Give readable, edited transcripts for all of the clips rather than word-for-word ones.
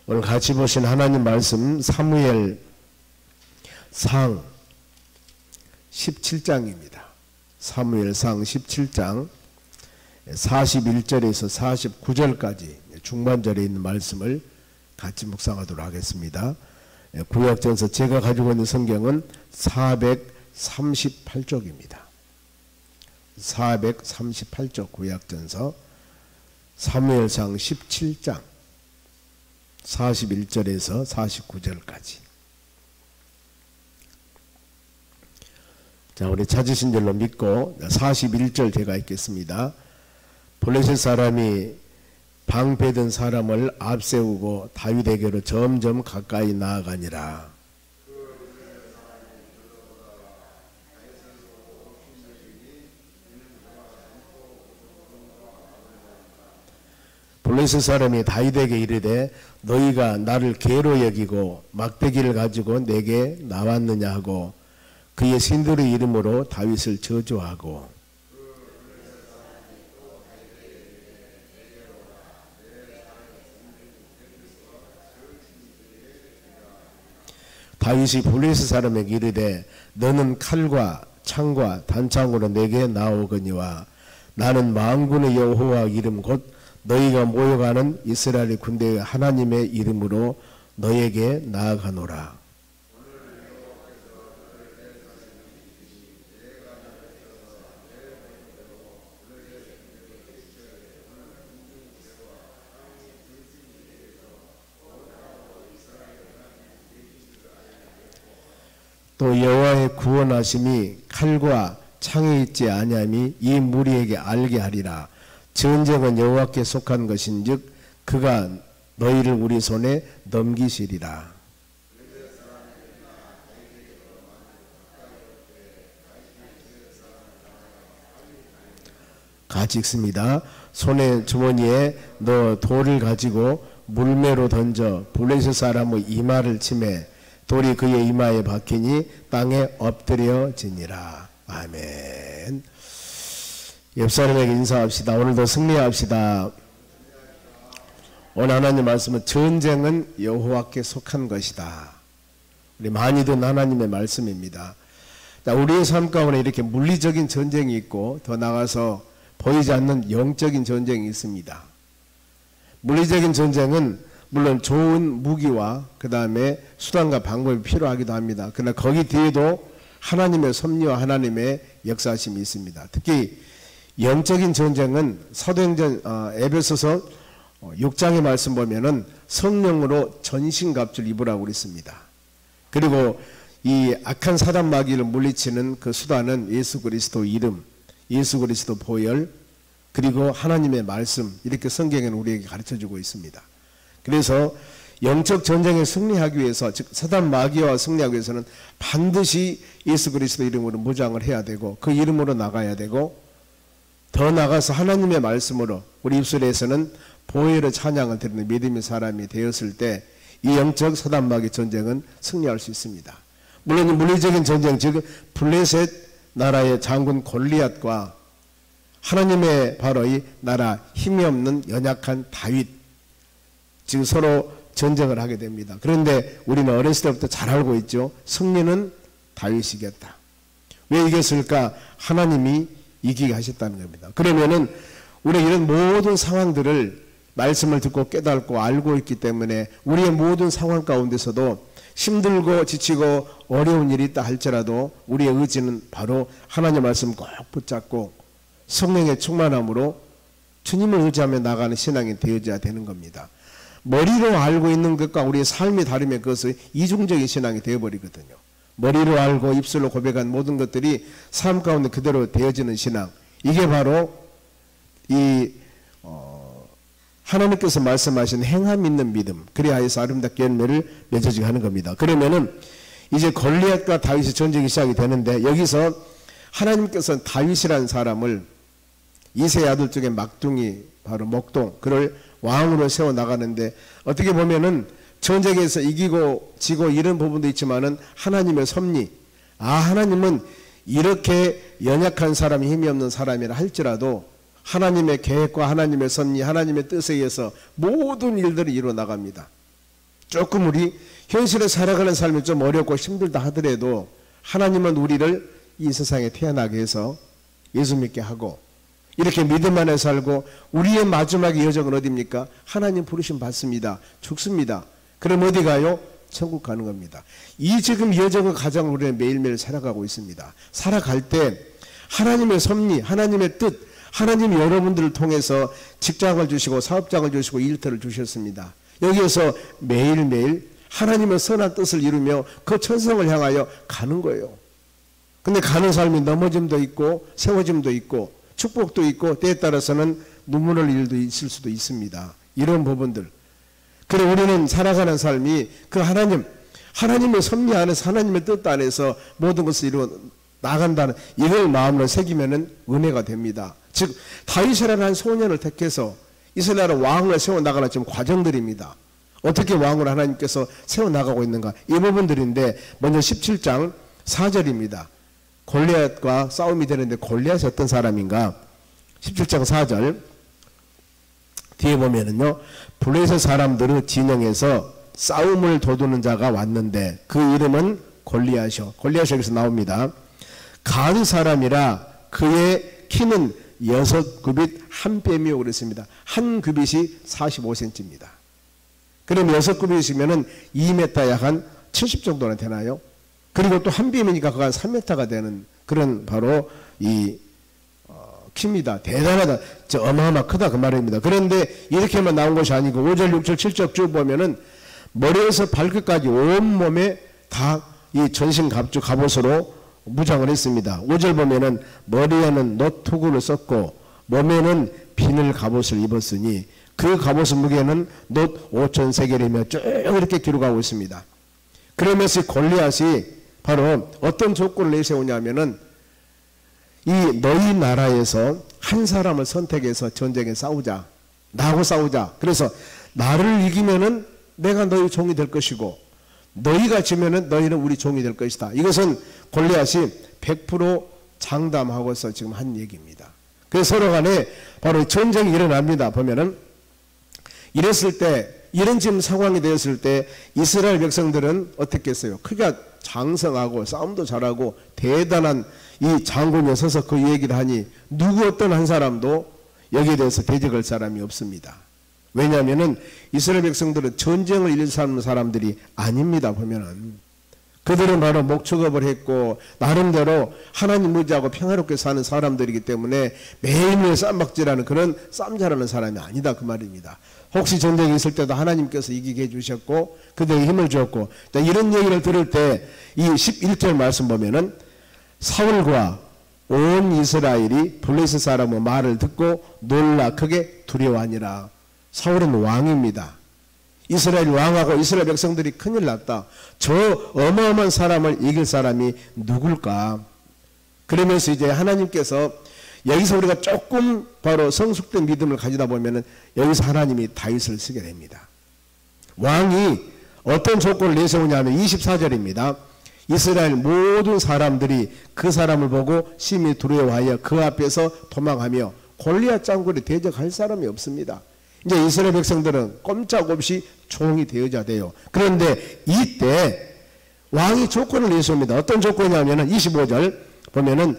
오늘 같이 보신 하나님 말씀 사무엘상 17장입니다. 사무엘상 17장 41절에서 49절까지 중반절에 있는 말씀을 같이 묵상하도록 하겠습니다. 구약전서 제가 가지고 있는 성경은 438쪽입니다. 438쪽 구약전서 사무엘상 17장 41절에서 49절까지. 자, 우리 찾으신 줄로 믿고 41절 제가 읽겠습니다. 블레셋 사람이 방패든 사람을 앞세우고 다윗에게로 점점 가까이 나아가니라. 블레셋 사람이 다윗에게 이르되 너희가 나를 개로 여기고 막대기를 가지고 내게 나왔느냐 하고 그의 신들의 이름으로 다윗을 저주하고 다윗이 블레셋 사람에게 이르되 너는 칼과 창과 단창으로 내게 나오거니와 나는 만군의 여호와 이름 곧 너희가 모여가는 이스라엘 군대의 하나님의 이름으로 너에게 나아가노라. 또 여호와의 구원하심이 칼과 창에 있지 아니함이 이 무리에게 알게 하리라. 전쟁은 여호와께 속한 것인즉 그가 너희를 우리 손에 넘기시리라. 같이 읽습니다. 손에 주머니에 너 돌을 가지고 물매로 던져 블레셋 사람의 이마를 치매 돌이 그의 이마에 박히니 땅에 엎드려지니라. 아멘. 옆 사람에게 인사합시다. 오늘도 승리합시다. 오늘 하나님 말씀은 전쟁은 여호와께 속한 것이다. 우리 많이 듣는 하나님의 말씀입니다. 우리의 삶 가운데 이렇게 물리적인 전쟁이 있고 더 나아가서 보이지 않는 영적인 전쟁이 있습니다. 물리적인 전쟁은 물론 좋은 무기와 그 다음에 수단과 방법이 필요하기도 합니다. 그러나 거기 뒤에도 하나님의 섭리와 하나님의 역사심이 있습니다. 특히 영적인 전쟁은 사도행전 에베소서 6장의 말씀 보면은 성령으로 전신갑주를 입으라고 그랬습니다. 그리고 이 악한 사단 마귀를 물리치는 그 수단은 예수 그리스도 이름, 예수 그리스도 보혈, 그리고 하나님의 말씀, 이렇게 성경에는 우리에게 가르쳐주고 있습니다. 그래서 영적 전쟁에 승리하기 위해서, 즉 사단 마귀와 승리하기 위해서는 반드시 예수 그리스도 이름으로 무장을 해야 되고 그 이름으로 나가야 되고 더 나가서 하나님의 말씀으로 우리 입술에서는 보혈의 찬양을 드리는 믿음의 사람이 되었을 때 이 영적 사단 마귀 전쟁은 승리할 수 있습니다. 물론 물리적인 전쟁, 즉 블레셋 나라의 장군 골리앗과 하나님의 바로 이 나라 힘이 없는 연약한 다윗, 지금 서로 전쟁을 하게 됩니다. 그런데 우리는 어렸을 때부터 잘 알고 있죠. 승리는 다윗이겠다. 왜 이겼을까? 하나님이 이기게 하셨다는 겁니다. 그러면은 우리 이런 모든 상황들을 말씀을 듣고 깨닫고 알고 있기 때문에 우리의 모든 상황 가운데서도 힘들고 지치고 어려운 일이 있다 할지라도 우리의 의지는 바로 하나님의 말씀 꼭 붙잡고 성령의 충만함으로 주님을 의지하며 나가는 신앙이 되어져야 되는 겁니다. 머리로 알고 있는 것과 우리의 삶이 다르면 그것은 이중적인 신앙이 되어버리거든요. 머리로 알고 입술로 고백한 모든 것들이 삶 가운데 그대로 되어지는 신앙, 이게 바로 이 하나님께서 말씀하신 행함 있는 믿음, 그래야 해서 아름답게 열매를 맺어지게 하는 겁니다. 그러면은 이제 골리앗과 다윗의 전쟁이 시작이 되는데 여기서 하나님께서는 다윗이라는 사람을 이세의 아들 중에 막둥이 바로 목동, 그를 왕으로 세워나가는데 어떻게 보면은 전쟁에서 이기고 지고 이런 부분도 있지만은 하나님의 섭리, 하나님은 이렇게 연약한 사람이 힘이 없는 사람이라 할지라도 하나님의 계획과 하나님의 섭리, 하나님의 뜻에 의해서 모든 일들이 이루어 나갑니다. 조금 우리 현실에 살아가는 삶이 좀 어렵고 힘들다 하더라도 하나님은 우리를 이 세상에 태어나게 해서 예수 믿게 하고 이렇게 믿음 안에 살고 우리의 마지막의 여정은 어디입니까? 하나님 부르심 받습니다. 죽습니다. 그럼 어디 가요? 천국 가는 겁니다. 이 지금 여정을 가장 우리는 매일매일 살아가고 있습니다. 살아갈 때 하나님의 섭리, 하나님의 뜻, 하나님이 여러분들을 통해서 직장을 주시고 사업장을 주시고 일터를 주셨습니다. 여기에서 매일매일 하나님의 선한 뜻을 이루며 그 천성을 향하여 가는 거예요. 근데 가는 삶이 넘어짐도 있고 세워짐도 있고 축복도 있고 때에 따라서는 눈물 흘릴 일도 있을 수도 있습니다. 이런 부분들. 그래 우리는 살아가는 삶이 그 하나님의 섭리 안에서 하나님의 뜻 안에서 모든 것을 이루어 나간다는 이걸 마음으로 새기면은 은혜가 됩니다. 즉 다윗이라는 한 소년을 택해서 이스라엘의 왕을 세워나가는 지금 과정들입니다. 어떻게 왕을 하나님께서 세워나가고 있는가 이 부분들인데 먼저 17장 4절입니다. 골리앗과 싸움이 되는데 골리앗이 어떤 사람인가? 17장 4절 뒤에 보면은요 블레셋 사람들의 진영에서 싸움을 도두는 자가 왔는데 그 이름은 골리앗이요. 골리앗이 여기서 나옵니다. 가드 사람이라 그의 키는 6규빗 한 뼘이요 그랬습니다. 한 규빗이 45cm입니다. 그럼 6규빗이면은 2m 약 한 70 정도나 되나요? 그리고 또 한 뼘이니까 그가 3m가 되는 그런 바로 이 키입니다. 대단하다. 어마어마 크다 그 말입니다. 그런데 이렇게만 나온 것이 아니고 5절, 6절, 7절 쭉 보면은 머리에서 발끝까지 온몸에 다 이 전신 갑주 갑옷으로 무장을 했습니다. 5절 보면은 머리에는 놋투구를 썼고 몸에는 비늘 갑옷을 입었으니 그 갑옷의 무게는 놋 5,000세겔이며 쭉 이렇게 기록하고 있습니다. 그러면서 골리앗이 바로 어떤 조건을 내세우냐면은 이 너희 나라에서 한 사람을 선택해서 전쟁에 싸우자. 나하고 싸우자. 그래서 나를 이기면은 내가 너희 종이 될 것이고 너희가 지면은 너희는 우리 종이 될 것이다. 이것은 골리앗이 100% 장담하고서 지금 한 얘기입니다. 그래서 서로 간에 바로 전쟁이 일어납니다. 보면은 이랬을 때 이런 지금 상황이 되었을 때 이스라엘 백성들은 어떻게 했어요? 크게 장성하고 싸움도 잘하고 대단한 이 장군이 서서 그 얘기를 하니 누구 어떤 한 사람도 여기에 대해서 대적할 사람이 없습니다. 왜냐하면은 이스라엘 백성들은 전쟁을 일삼는 사람들이 아닙니다. 보면은 그들은 바로 목축업을 했고 나름대로 하나님 의지하고 평화롭게 사는 사람들이기 때문에 매일매일 쌈박질하는 그런 쌈 잘하는 사람이 아니다 그 말입니다. 혹시 전쟁이 있을 때도 하나님께서 이기게 해주셨고 그들에게 힘을 주었고 이런 얘기를 들을 때 이 11절 말씀 보면은 사울과 온 이스라엘이 블레셋 사람의 말을 듣고 놀라 크게 두려워하니라. 사울은 왕입니다. 이스라엘 왕하고 이스라엘 백성들이 큰일 났다. 저 어마어마한 사람을 이길 사람이 누굴까? 그러면서 이제 하나님께서 여기서 우리가 조금 바로 성숙된 믿음을 가지다 보면은 여기서 하나님이 다윗을 쓰게 됩니다. 왕이 어떤 조건을 내세우냐면 24절입니다. 이스라엘 모든 사람들이 그 사람을 보고 심히 두려워하여 그 앞에서 도망하며 골리앗 장군이 대적할 사람이 없습니다. 이제 이스라엘 백성들은 꼼짝없이 종이 되어야 돼요. 그런데 이때 왕이 조건을 내세웁니다. 어떤 조건이냐면 25절 보면은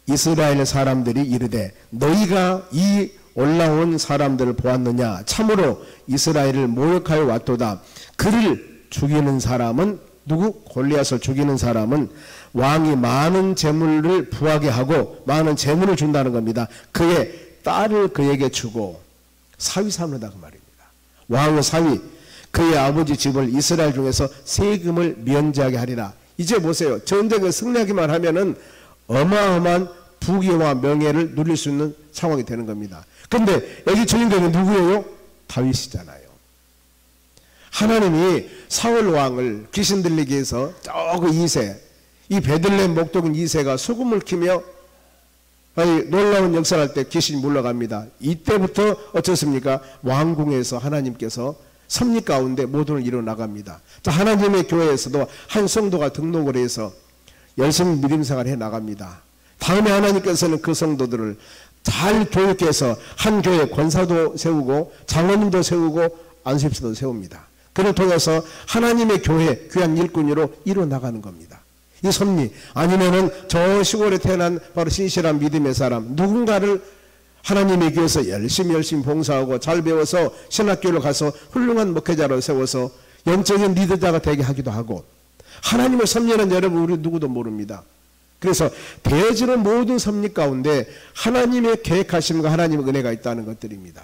이스라엘 사람들이 이르되 너희가 이 올라온 사람들을 보았느냐? 참으로 이스라엘을 모욕하여 왔도다. 그를 죽이는 사람은 누구? 골리앗을 죽이는 사람은 왕이 많은 재물을 부하게 하고 많은 재물을 준다는 겁니다. 그의 딸을 그에게 주고 사위 삼는다 그 말입니다. 왕의 사위 그의 아버지 집을 이스라엘 중에서 세금을 면제하게 하리라. 이제 보세요. 전쟁을 승리하기만 하면은 어마어마한 부귀와 명예를 누릴 수 있는 상황이 되는 겁니다. 그런데 여기 주인공이 누구예요? 다윗이잖아요. 하나님이 사울 왕을 귀신 들리게 해서 저그 이세 이 베들레헴 목독인 이세가 소금을 키며 놀라운 역사를 할 때 귀신이 물러갑니다. 이때부터 어떻습니까? 왕궁에서 하나님께서 섭리 가운데 모든을 이뤄나갑니다. 하나님의 교회에서도 한 성도가 등록을 해서 열심히 믿음생활을 해나갑니다. 다음에 하나님께서는 그 성도들을 잘 교육해서 한 교회 권사도 세우고 장로님도 세우고 안수집사도 세웁니다. 그를 통해서 하나님의 교회, 귀한 일꾼으로 이루어나가는 겁니다. 이 섭리 아니면은 저 시골에 태어난 바로 신실한 믿음의 사람, 누군가를 하나님의 교회에서 열심히 봉사하고 잘 배워서 신학교를 가서 훌륭한 목회자로 세워서 영적인 리더자가 되게 하기도 하고, 하나님을 섭리하는 여러분 우리 누구도 모릅니다. 그래서 되어지는 모든 섭리 가운데 하나님의 계획하심과 하나님의 은혜가 있다는 것들입니다.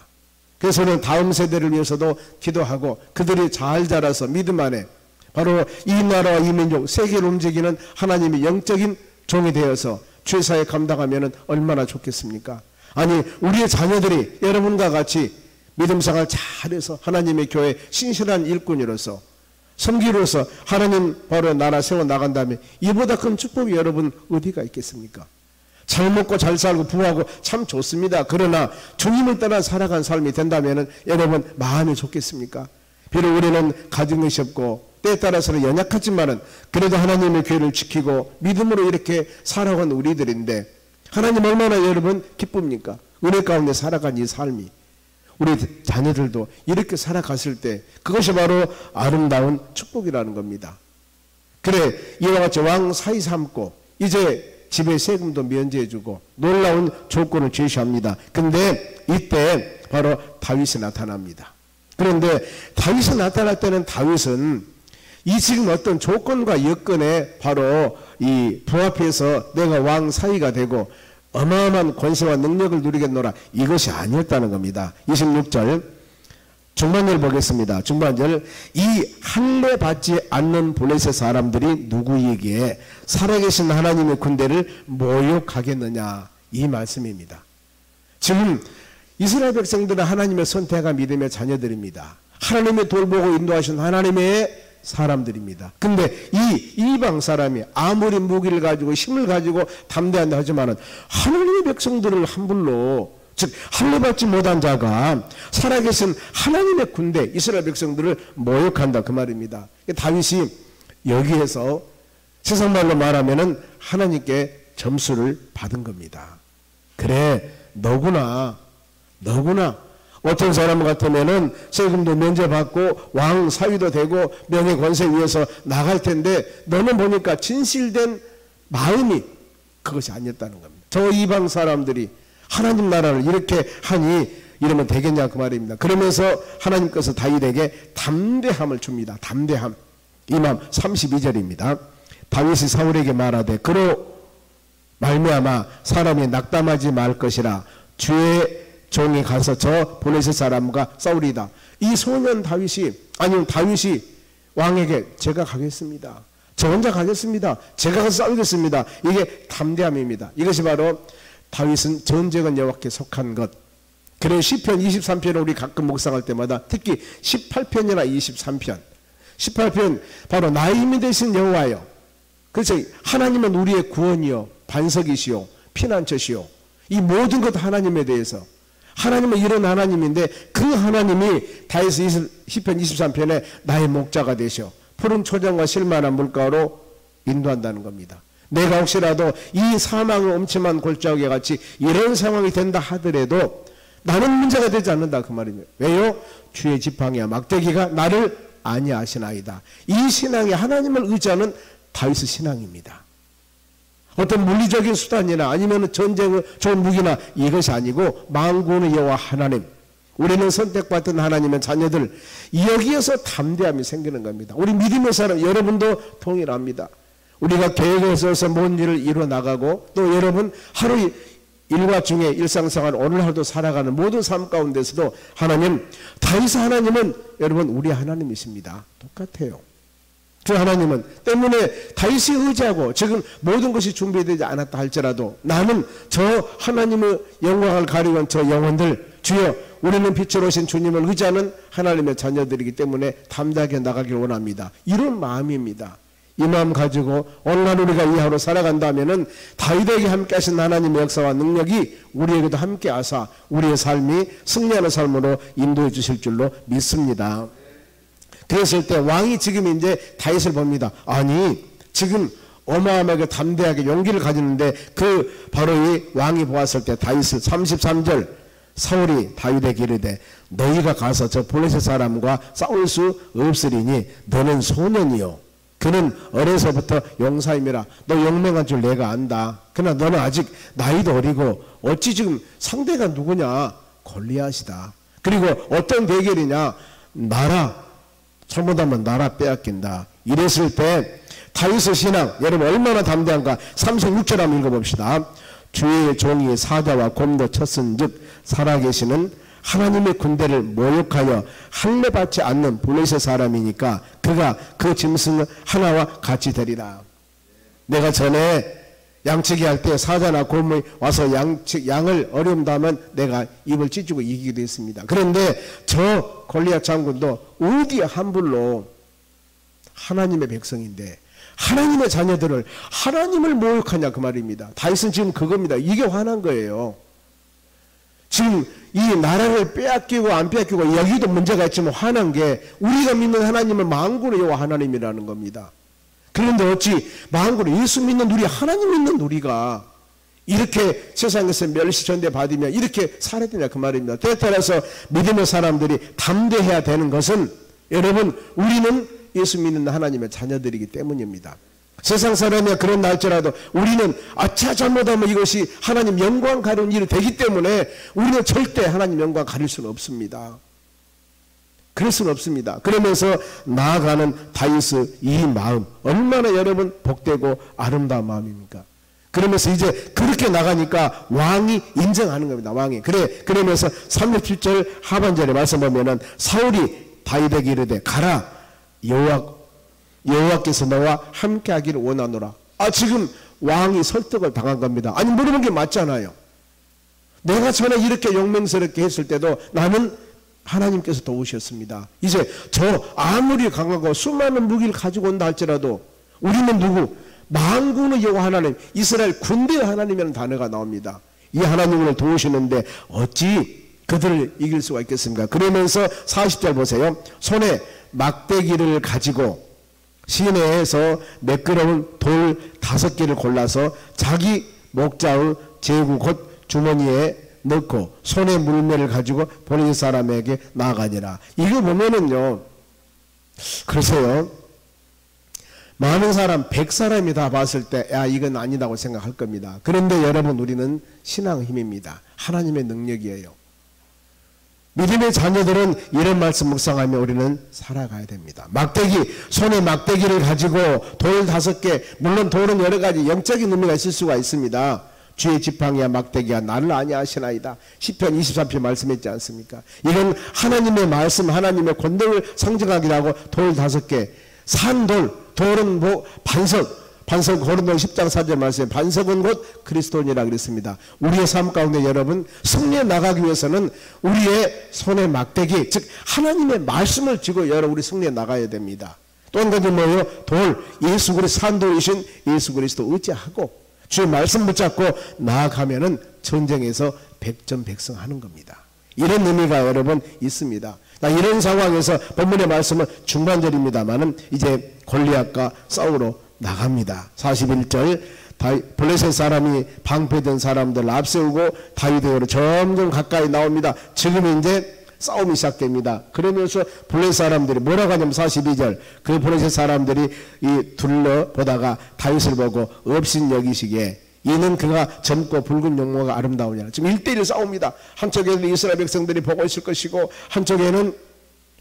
그래서 저는 다음 세대를 위해서도 기도하고 그들이 잘 자라서 믿음 안에 바로 이 나라와 이 민족 세계를 움직이는 하나님의 영적인 종이 되어서 죄사에 감당하면 얼마나 좋겠습니까? 아니 우리의 자녀들이 여러분과 같이 믿음생활 잘해서 하나님의 교회 신실한 일꾼으로서 섬기로서 하나님 바로 나라 세워나간다면 이보다 큰 축복이 여러분 어디가 있겠습니까? 잘 먹고 잘 살고 부하고 참 좋습니다. 그러나 주님을 따라 살아간 삶이 된다면 여러분 마음이 좋겠습니까? 비록 우리는 가진 것이 없고 때에 따라서는 연약하지만은 그래도 하나님의 교회를 지키고 믿음으로 이렇게 살아간 우리들인데 하나님 얼마나 여러분 기쁩니까? 은혜 가운데 살아간 이 삶이 우리 자녀들도 이렇게 살아갔을 때 그것이 바로 아름다운 축복이라는 겁니다. 그래 이와 같이 왕 사이 삼고 이제 집에 세금도 면제해주고 놀라운 조건을 제시합니다. 근데 이때 바로 다윗이 나타납니다. 그런데 다윗이 나타날 때는 다윗은 이 지금 어떤 조건과 여건에 바로 이 부합해서 내가 왕 사이가 되고 어마어마한 권세와 능력을 누리겠노라 이것이 아니었다는 겁니다. 26절 중반절 보겠습니다. 중반절 이 할례 받지 않는 블레셋 사람들이 누구에게 살아계신 하나님의 군대를 모욕하겠느냐 이 말씀입니다. 지금 이스라엘 백성들은 하나님의 선택한 믿음의 자녀들입니다. 하나님의 돌보고 인도하신 하나님의 사람들입니다. 근데 이 이방 사람이 아무리 무기를 가지고 힘을 가지고 담대한다 하지만은 하나님의 백성들을 함부로 즉 할례받지 못한 자가 살아계신 하나님의 군대 이스라엘 백성들을 모욕한다 그 말입니다. 다윗이 여기에서 세상 말로 말하면은 하나님께 점수를 받은 겁니다. 그래 너구나 어떤 사람 같으면은 세금도 면제받고 왕 사위도 되고 명예 권세 위에서 나갈 텐데 너는 보니까 진실된 마음이 그것이 아니었다는 겁니다. 저 이방 사람들이 하나님 나라를 이렇게 하니 이러면 되겠냐 그 말입니다. 그러면서 하나님께서 다윗에게 담대함을 줍니다. 담대함. 이맘 32절입니다. 다윗이 사울에게 말하되 그로 말미암아 사람이 낙담하지 말 것이라 주의 종이 가서 저 블레셋 사람과 싸우리다. 이 소년 다윗이 아니면 다윗이 왕에게 제가 가겠습니다. 저 혼자 가겠습니다. 제가 가서 싸우겠습니다. 이게 담대함입니다. 이것이 바로 다윗은 전쟁은 여호와께 속한 것. 그래서 시편 23편을 우리 가끔 묵상할 때마다 특히 18편이나 23편 18편 바로 나의 힘이 되신 여호와여. 그래서 하나님은 우리의 구원이요 반석이시요 피난처시요 이 모든 것 하나님에 대해서 하나님은 이런 하나님인데 그 하나님이 다윗의 시편 23편에 나의 목자가 되셔 푸른 초장과 실만한 물가로 인도한다는 겁니다. 내가 혹시라도 이 사망의 엄침한 골짜기와 같이 이런 상황이 된다 하더라도 나는 문제가 되지 않는다 그 말입니다. 왜요? 주의 지팡이와 막대기가 나를 안위하시나이다. 이 신앙이 하나님을 의지하는 다윗의 신앙입니다. 어떤 물리적인 수단이나 아니면 전쟁의 좋은 무기나 이것이 아니고 만군의 여호와 하나님 우리는 선택받은 하나님의 자녀들 여기에서 담대함이 생기는 겁니다. 우리 믿음의 사람 여러분도 동일합니다. 우리가 계획에 서서 뭔 일을 이루어나가고 또 여러분 하루 일과 중에 일상생활 오늘 하루도 살아가는 모든 삶 가운데서도 하나님 다윗의 하나님은 여러분 우리 하나님이십니다. 똑같아요. 그 하나님은 때문에 다윗이 의지하고 지금 모든 것이 준비되지 않았다 할지라도 나는 저 하나님의 영광을 가리운 저 영혼들 주여 우리는 빛으로 오신 주님을 의지하는 하나님의 자녀들이기 때문에 담대하게 나가길 원합니다. 이런 마음입니다. 이 마음 가지고 오늘날 우리가 이 하루 살아간다면은 다윗에게 함께 하신 하나님의 역사와 능력이 우리에게도 함께 하사 우리의 삶이 승리하는 삶으로 인도해 주실 줄로 믿습니다. 그랬을 때 왕이 지금 이제 다윗을 봅니다. 아니 지금 어마어마하게 담대하게 용기를 가지는데 그 바로 이 왕이 보았을 때 다윗을 33절 사울이 다윗에게 이르되 너희가 가서 저 블레셋 사람과 싸울 수 없으리니 너는 소년이요 그는 어려서부터 용사임이라. 너 용맹한 줄 내가 안다. 그러나 너는 아직 나이도 어리고 어찌 지금 상대가 누구냐? 골리앗이다. 그리고 어떤 대결이냐? 나라, 잘못하면 나라 빼앗긴다. 이랬을 때 다윗의 신앙 여러분 얼마나 담대한가. 36절 한번 읽어봅시다. 주의 종이 사자와 곰도 쳤은즉 살아계시는 하나님의 군대를 모욕하여 할례받지 않는 블레셋 사람이니까 그가 그 짐승 하나와 같이 되리라. 내가 전에 양치기 할 때 사자나 곰이 와서 양을 어려움다면 내가 입을 찢고 이기기도 했습니다. 그런데 저 골리앗 장군도 어디에 함불로 하나님의 백성인데 하나님의 자녀들을 하나님을 모욕하냐 그 말입니다. 다윗은 지금 그겁니다. 이게 화난 거예요. 지금 이 나라를 빼앗기고 안 빼앗기고 여기도 문제가 있지만 화난 게 우리가 믿는 하나님은 만군의 여호와 하나님이라는 겁니다. 그런데 어찌 만군의 예수 믿는 우리 하나님 믿는 우리가 이렇게 세상에서 멸시 전대 받으며 이렇게 살아야 되냐 그 말입니다. 때에 따라서 믿음의 사람들이 담대해야 되는 것은 여러분 우리는 예수 믿는 하나님의 자녀들이기 때문입니다. 세상 사람이 그런 날짜라도 우리는 아차 잘못하면 이것이 하나님 영광 가리는 일이 되기 때문에 우리는 절대 하나님 영광 가릴 수는 없습니다. 그럴 수는 없습니다. 그러면서 나아가는 다윗의 이 마음 얼마나 여러분 복되고 아름다운 마음입니까? 그러면서 이제 그렇게 나가니까 왕이 인정하는 겁니다. 왕이 그러면서 37절 하반절에 말씀 보면은 사울이 다윗에게 이르되 가라 여호와께서 너와 함께하기를 원하노라. 지금 왕이 설득을 당한 겁니다. 아니 물어본 게 맞잖아요. 내가 전에 이렇게 용맹스럽게 했을 때도 나는 하나님께서 도우셨습니다. 이제 저 아무리 강하고 수많은 무기를 가지고 온다 할지라도 우리는 누구? 만군의 여호와 하나님, 이스라엘 군대의 하나님이라는 단어가 나옵니다. 이 하나님을 도우시는데 어찌 그들을 이길 수가 있겠습니까? 그러면서 40절 보세요. 손에 막대기를 가지고 시내에서 매끄러운 돌 5개를 골라서 자기 목자의 제구 곧 주머니에 넣고 손에 물매를 가지고 보는 사람에게 나아가니라. 이거 보면은요, 글쎄요, 많은 사람 100사람이 다 봤을 때 야 이건 아니다고 생각할 겁니다. 그런데 여러분 우리는 신앙의 힘입니다. 하나님의 능력이에요. 믿음의 자녀들은 이런 말씀 묵상하며 우리는 살아가야 됩니다. 막대기, 손에 막대기를 가지고 돌 5개, 물론 돌은 여러 가지 영적인 의미가 있을 수가 있습니다. 주의 지팡이와 막대기가 나를 아니하시나이다. 시편 24편 말씀했지 않습니까? 이건 하나님의 말씀, 하나님의 권능을 상징하기도 하고 돌 5개, 산돌, 돌은 뭐 반석 고린도서 10장 4절 말씀에 반석은 곧 그리스도니라 그랬습니다. 우리의 삶 가운데 여러분 승리해 나가기 위해서는 우리의 손에 막대기 즉 하나님의 말씀을 쥐고 여러분 우리 승리해 나가야 됩니다. 또 한 가지 뭐예요? 돌, 예수 그리스도 산돌이신 예수 그리스도 의지하고 주의 말씀 붙잡고 나아가면은 전쟁에서 백전백승하는 겁니다. 이런 의미가 여러분 있습니다. 이런 상황에서 본문의 말씀은 중간절입니다만은 이제 골리앗과 싸우러 나갑니다. 41절 블레셋 사람이 방패된 사람들을 앞세우고 다윗에게로 점점 가까이 나옵니다. 지금 이제 싸움이 시작됩니다. 그러면서 블레셋 사람들이 뭐라고 하냐면 42절 그 블레셋 사람들이 이 둘러보다가 다윗을 보고 업신 여기시기에 이는 그가 젊고 붉은 용모가 아름다우냐. 지금 1대1 싸웁니다. 한쪽에는 이스라엘 백성들이 보고 있을 것이고 한쪽에는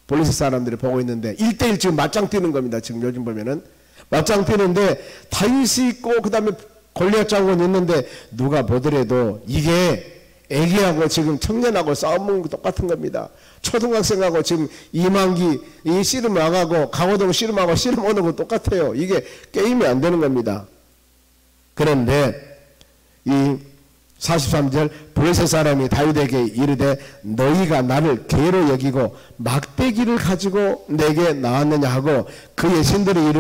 블레셋 사람들이 보고 있는데 1대1 지금 맞짱 뛰는 겁니다. 지금 요즘 보면은 맞짱 뛰는데 다윗이 있고 그 다음에 골리앗 장군이 있는데 누가 보더라도 이게 애기하고 지금 청년하고 싸우는 거 똑같은 겁니다. 초등학생하고 지금 이만기 이 씨름 나가고 강호동 씨름하고 씨름 오는 거 똑같아요. 이게 게임이 안 되는 겁니다. 그런데 이 43절 블레셋 사람이 다윗에게 이르되 너희가 나를 개로 여기고 막대기를 가지고 내게 나왔느냐 하고 그의 신들의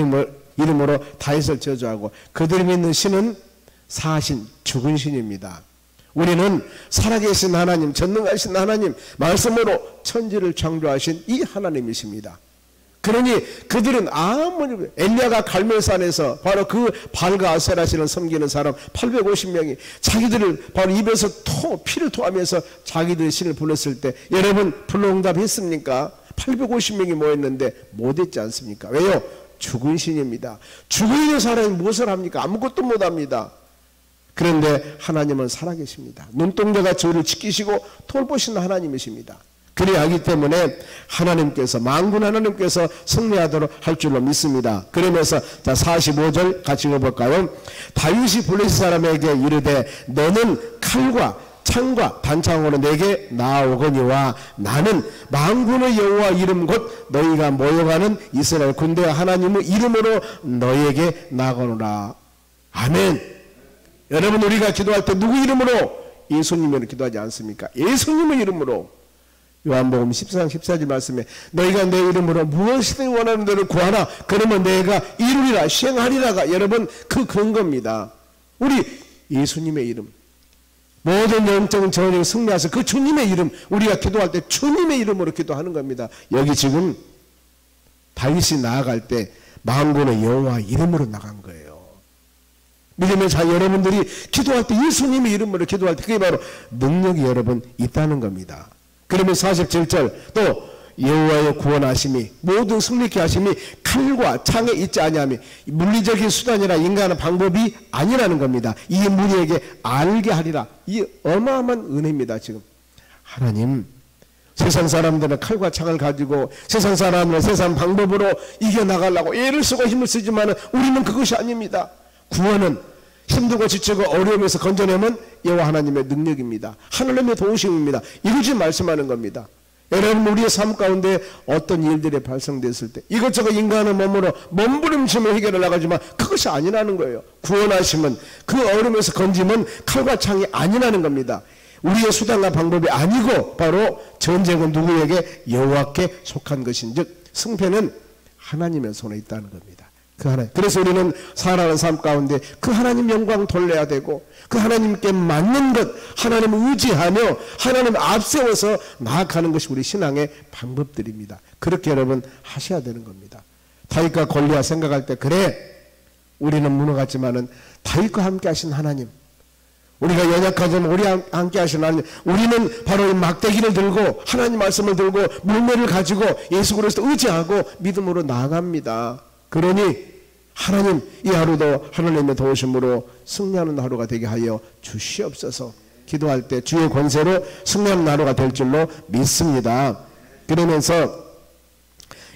이름으로 다윗을 저주하고 그들이 믿는 신은 사신 죽은 신입니다. 우리는 살아계신 하나님 전능하신 하나님 말씀으로 천지를 창조하신 이 하나님이십니다. 그러니 그들은 아무리 엘리야가 갈멜산에서 바로 그 발과 아세라 신을 섬기는 사람 850명이 자기들을 바로 입에서 피를 토하면서 자기들 신을 불렀을 때 여러분 불러응답했습니까? 850명이 모였는데 못했지 않습니까? 왜요? 죽은 신입니다. 죽어 있는 사람이 무엇을 합니까? 아무것도 못합니다. 그런데 하나님은 살아계십니다. 눈동자가 저를 지키시고 돌보시는 하나님이십니다. 그래야 하기 때문에 하나님께서 만군 하나님께서 승리하도록 할 줄로 믿습니다. 그러면서 자 45절 같이 읽어볼까요? 다윗이 블레셋 사람에게 이르되 너는 칼과 창과 단창으로 내게 나아오거니와 나는 만군의 여호와 이름 곧 너희가 모여가는 이스라엘 군대와 하나님의 이름으로 너희에게 나아가노라. 아멘. 여러분 우리가 기도할 때 누구 이름으로? 예수님으로 기도하지 않습니까? 예수님의 이름으로. 요한복음 14장 14절 말씀에 너희가 내 이름으로 무엇이든 원하는 대로 구하라. 그러면 내가 이루리라 시행하리라가 여러분 그 근거입니다. 우리 예수님의 이름 모든 영적인 전쟁을 승리하셔 그 주님의 이름 우리가 기도할 때 주님의 이름으로 기도하는 겁니다. 여기 지금 다윗이 나아갈 때 만군의 여호와 이름으로 나간 거예요. 믿음의 자 여러분들이 기도할 때 예수님의 이름으로 기도할 때 그게 바로 능력이 여러분 있다는 겁니다. 그러면 47절 또 여호와의 구원하심이 모든 승리케 하심이 칼과 창에 있지 아니하며 물리적인 수단이나 인간의 방법이 아니라는 겁니다. 이 무리에게 알게 하리라. 이 어마어마한 은혜입니다. 지금 하나님 세상 사람들은 칼과 창을 가지고 세상 사람은 세상 방법으로 이겨나가려고 애를 쓰고 힘을 쓰지만 우리는 그것이 아닙니다. 구원은 힘들고 지치고 어려움에서 건져내면 여호와 하나님의 능력입니다. 하나님의 도우심입니다. 이것이 말씀하는 겁니다. 여러분 우리의 삶 가운데 어떤 일들이 발생됐을 때 이것저것 인간의 몸으로 몸부림치며 해결을 나가지만 그것이 아니라는 거예요. 구원하심은 그 어려움에서 건지면 칼과 창이 아니라는 겁니다. 우리의 수단과 방법이 아니고 바로 전쟁은 누구에게? 여호와께 속한 것인즉 승패는 하나님의 손에 있다는 겁니다. 그 하나님. 그래서 우리는 살아가는 삶 가운데 그 하나님 영광 돌려야 되고 그 하나님께 맞는 것 하나님을 의지하며 하나님을 앞세워서 나아가는 것이 우리 신앙의 방법들입니다. 그렇게 여러분 하셔야 되는 겁니다. 다윗과 골리앗 생각할 때 그래 우리는 무너갔지만은 다윗과 함께 하신 하나님 우리가 연약하지만 우리 함께 하신 하나님 우리는 바로 이 막대기를 들고 하나님 말씀을 들고 물매를 가지고 예수 그리스도 의지하고 믿음으로 나아갑니다. 그러니 하나님 이 하루도 하나님의 도우심으로 승리하는 하루가 되게 하여 주시옵소서. 기도할 때 주의 권세로 승리하는 하루가 될 줄로 믿습니다. 그러면서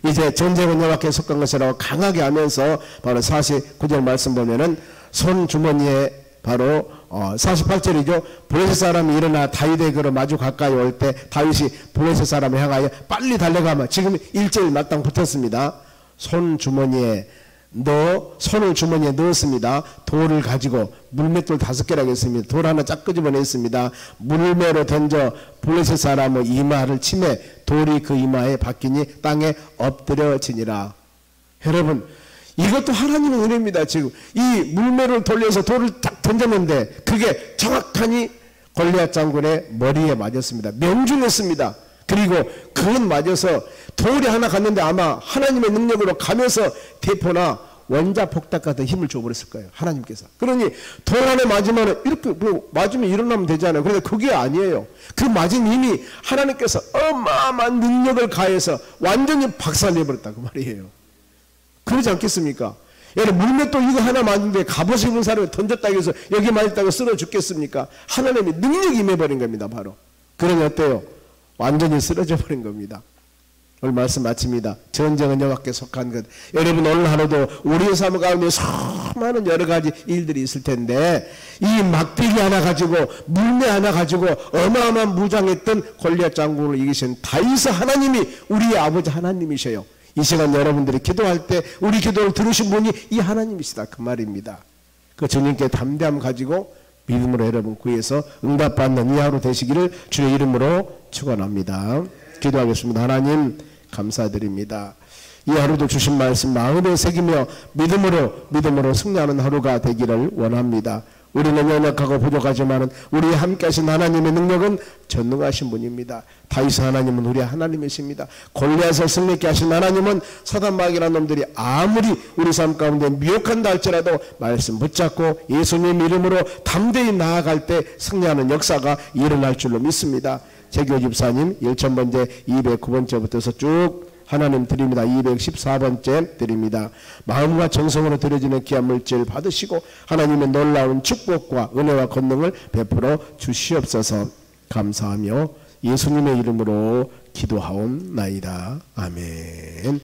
이제 전쟁은 여호와께 속한 것이라고 강하게 하면서 바로 49절 말씀 보면은 손 주머니에 바로 48절이죠. 블레셋 사람이 일어나 다윗에게로 마주 가까이 올 때 다윗이 블레셋 사람을 향하여 빨리 달려가면 지금 1절 맞당 붙었습니다. 손 주머니에 손을 주머니에 넣었습니다. 돌을 가지고 물맷돌 5개라고 했습니다. 돌 하나 쫙 끄집어냈습니다. 물매로 던져 블레셋 사람의 이마를 치매 돌이 그 이마에 박히니 땅에 엎드려지니라. 여러분 이것도 하나님의 은혜입니다. 지금 이 물매를 돌려서 돌을 딱 던졌는데 그게 정확하니 골리앗 장군의 머리에 맞았습니다. 명중했습니다. 그리고 그건 맞아서 돌이 하나 갔는데 아마 하나님의 능력으로 가면서 대포나 원자폭탄 같은 힘을 줘버렸을 거예요. 하나님께서. 그러니 돌 하나 맞으면 이렇게 맞으면 일어나면 되잖아요. 그런데 그게 아니에요. 그 맞은 힘이 하나님께서 어마어마한 능력을 가해서 완전히 박살내버렸다고 말이에요. 그러지 않겠습니까? 여러분 물맷돌 이거 하나 맞는데 갑옷 입은 사람이 던졌다고 해서 여기 맞았다고 쓰러 죽겠습니까? 하나님의 능력이 임해버린 겁니다. 바로. 그러니 어때요? 완전히 쓰러져 버린 겁니다. 오늘 말씀 마칩니다. 전쟁은 여호와께 속한 것. 여러분 오늘 하루도 우리의 삶 가운데 수많은 여러 가지 일들이 있을 텐데 이 막대기 하나 가지고 물매 하나 가지고 어마어마한 무장했던 골리앗 장군을 이기신 다윗의 하나님이 우리의 아버지 하나님이셔요. 이 시간 여러분들이 기도할 때 우리 기도를 들으신 분이 이 하나님이시다 그 말입니다. 그 주님께 담대함 가지고 믿음으로 여러분 구해서 응답받는 이 하루 되시기를 주의 이름으로 축원합니다. 기도하겠습니다. 하나님 감사드립니다. 이 하루도 주신 말씀 마음에 새기며 믿음으로 승리하는 하루가 되기를 원합니다. 우리는 연약하고 부족하지만 우리 함께 하신 하나님의 능력은 전능하신 분입니다. 다윗 하나님은 우리 하나님이십니다. 골리앗을 승리케 하신 하나님은 사단마귀라는 놈들이 아무리 우리 삶 가운데 미혹한다 할지라도 말씀 붙잡고 예수님 이름으로 담대히 나아갈 때 승리하는 역사가 일어날 줄로 믿습니다. 재교 집사님 1000번째 209번째부터서 쭉 하나님 드립니다. 214번째 드립니다. 마음과 정성으로 드려지는 귀한 물질 받으시고 하나님의 놀라운 축복과 은혜와 권능을 베풀어 주시옵소서. 감사하며 예수님의 이름으로 기도하옵나이다. 아멘.